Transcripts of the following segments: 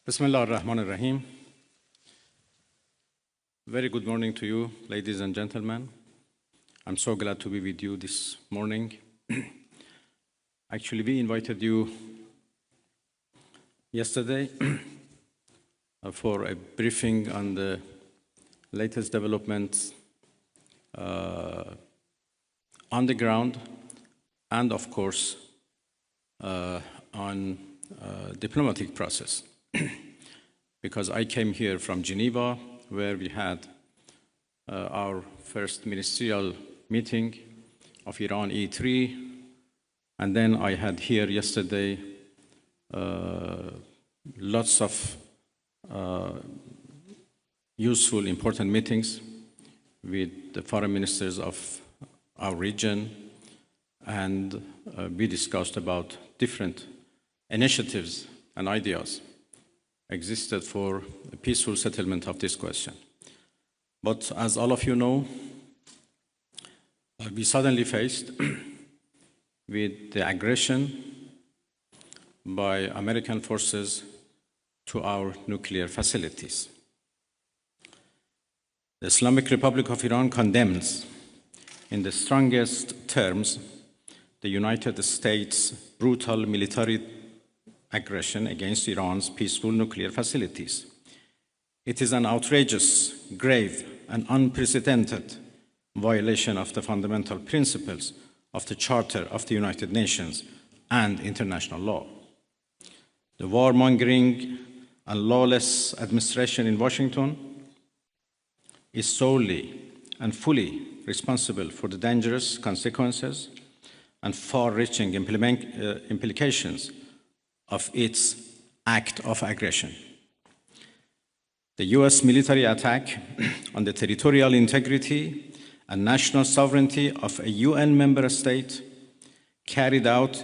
Bismillah ar-Rahman ar-Rahim. Very good morning to you, ladies and gentlemen. I'm so glad to be with you this morning. Actually, we invited you yesterday for a briefing on the latest developments on the ground and, of course, on diplomatic process. Because I came here from Geneva, where we had our first ministerial meeting of Iran E3, and then I had here yesterday lots of useful, important meetings with the foreign ministers of our region, and we discussed about different initiatives and ideas existed for a peaceful settlement of this question. But as all of you know, we suddenly faced with the aggression by American forces to our nuclear facilities. The Islamic Republic of Iran condemns in the strongest terms the United States' brutal military aggression against Iran's peaceful nuclear facilities. It is an outrageous, grave, and unprecedented violation of the fundamental principles of the Charter of the United Nations and international law. The warmongering and lawless administration in Washington is solely and fully responsible for the dangerous consequences and far-reaching implications of its act of aggression. The US military attack on the territorial integrity and national sovereignty of a UN member state carried out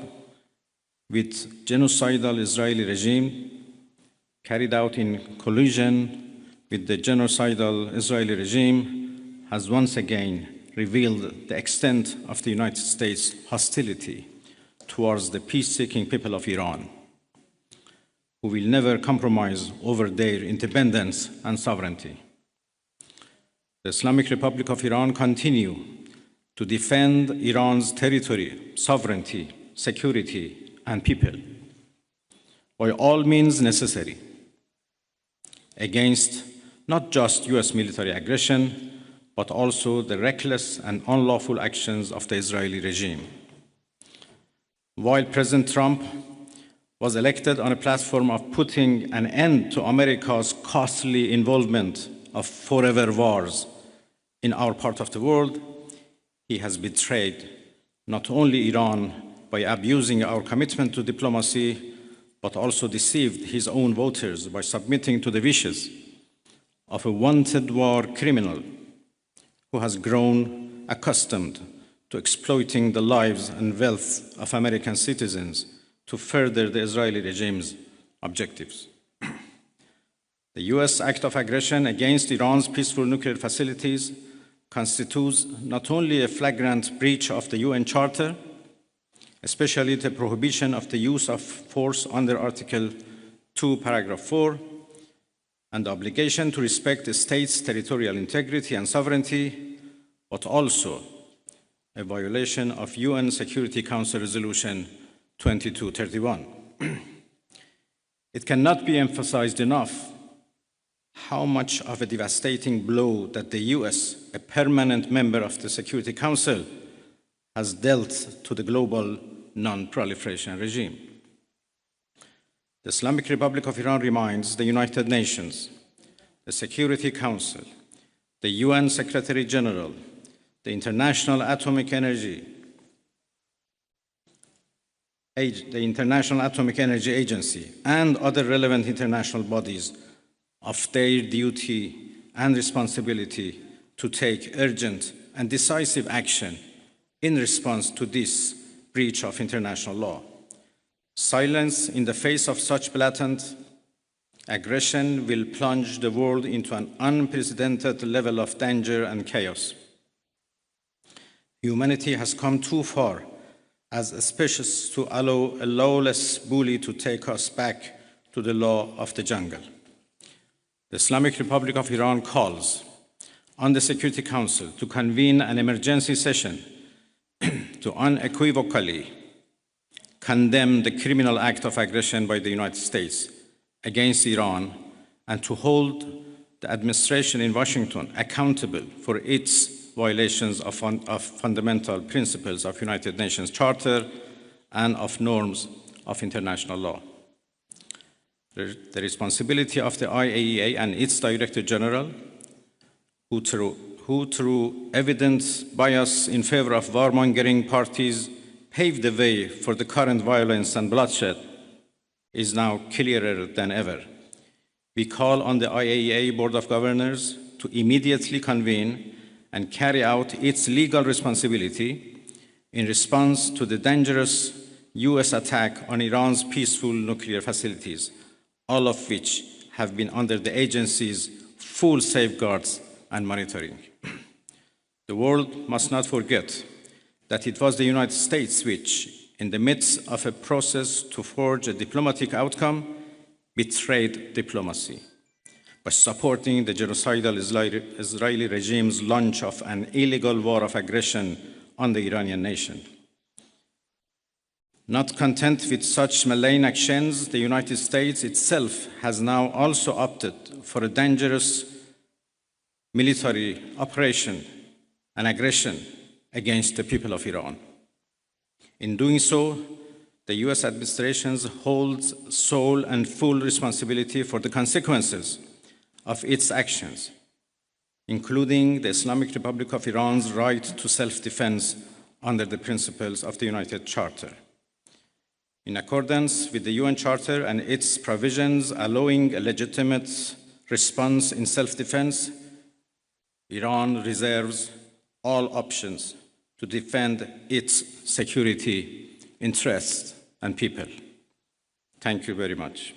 with genocidal Israeli regime, carried out in collusion with the genocidal Israeli regime, has once again revealed the extent of the United States' hostility towards the peace-seeking people of Iran, who will never compromise over their independence and sovereignty. The Islamic Republic of Iran continues to defend Iran's territory, sovereignty, security, and people by all means necessary against not just US military aggression, but also the reckless and unlawful actions of the Israeli regime. While President Trump was elected on a platform of putting an end to America's costly involvement of forever wars in our part of the world, he has betrayed not only Iran by abusing our commitment to diplomacy, but also deceived his own voters by submitting to the wishes of a wanted war criminal who has grown accustomed to exploiting the lives and wealth of American citizens to further the Israeli regime's objectives. The US act of aggression against Iran's peaceful nuclear facilities constitutes not only a flagrant breach of the UN Charter, especially the prohibition of the use of force under Article 2, Paragraph 4, and the obligation to respect the state's territorial integrity and sovereignty, but also a violation of UN Security Council Resolution 2231. It cannot be emphasized enough how much of a devastating blow that the US, a permanent member of the Security Council, has dealt to the global non-proliferation regime. The Islamic Republic of Iran reminds the United Nations, the Security Council, the UN Secretary General, the International Atomic Energy Agency, and other relevant international bodies of their duty and responsibility to take urgent and decisive action in response to this breach of international law. Silence in the face of such blatant aggression will plunge the world into an unprecedented level of danger and chaos. Humanity has come too far as a species to allow a lawless bully to take us back to the law of the jungle. The Islamic Republic of Iran calls on the Security Council to convene an emergency session to unequivocally condemn the criminal act of aggression by the United States against Iran and to hold the administration in Washington accountable for its violations of fundamental principles of United Nations Charter and of norms of international law. The responsibility of the IAEA and its Director General, who through evident bias in favor of warmongering parties paved the way for the current violence and bloodshed, is now clearer than ever. We call on the IAEA Board of Governors to immediately convene and carry out its legal responsibility in response to the dangerous US attack on Iran's peaceful nuclear facilities, all of which have been under the agency's full safeguards and monitoring. The world must not forget that it was the United States which, in the midst of a process to forge a diplomatic outcome, betrayed diplomacy by supporting the genocidal Israeli regime's launch of an illegal war of aggression on the Iranian nation. Not content with such malign actions, the United States itself has now also opted for a dangerous military operation and aggression against the people of Iran. In doing so, the US administration holds sole and full responsibility for the consequences of its actions, including the Islamic Republic of Iran's right to self-defense under the principles of the United Charter. In accordance with the UN Charter and its provisions allowing a legitimate response in self-defense, Iran reserves all options to defend its security, interests, and people. Thank you very much.